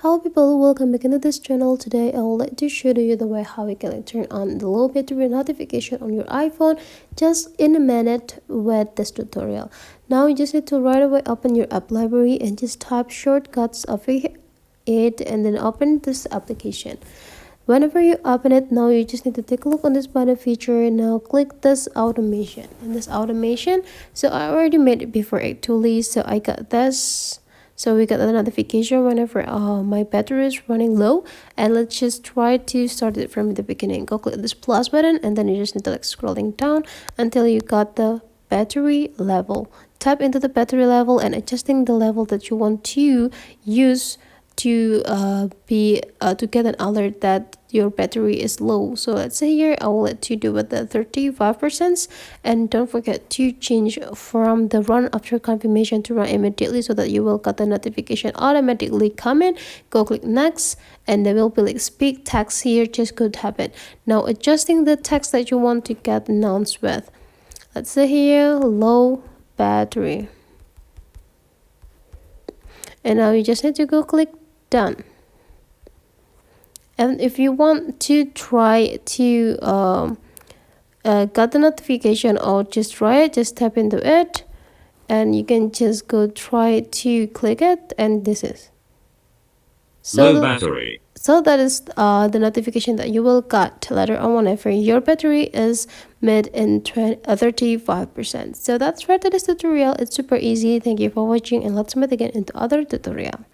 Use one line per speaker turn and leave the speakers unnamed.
Hello people, welcome back into this channel. Today I would like to show you the way how you can turn on the low battery notification on your iPhone just in a minute with this tutorial. Now you just need to right away open your app library and just type shortcuts of it and then open this application. Whenever you open it, now you just need to take a look on this button feature. Now click this automation and this automation. So I already made it before actually, so I got this. So we got the notification whenever my battery is running low. And let's just try to start it from the beginning. Go click this plus button and then you just need to like scrolling down until you got the battery level. Tap into the battery level and adjusting the level that you want to use to get an alert that your battery is low. So let's say here I will let you do with the 35%, and don't forget to change from the run after confirmation to run immediately so that you will get the notification automatically coming. Go click next and there will be like speak text here. Just go tap it. Now adjusting the text that you want to get announced with, let's say here low battery, and now you just need to go click done. And if you want to try to get the notification or just try it, just tap into it and you can just go try to click it, and this is
low battery.
So that is the notification that you will get later on whenever your battery is mid in 35%. So that's right, that is tutorial. It's super easy. Thank you for watching and let's meet again into other tutorial.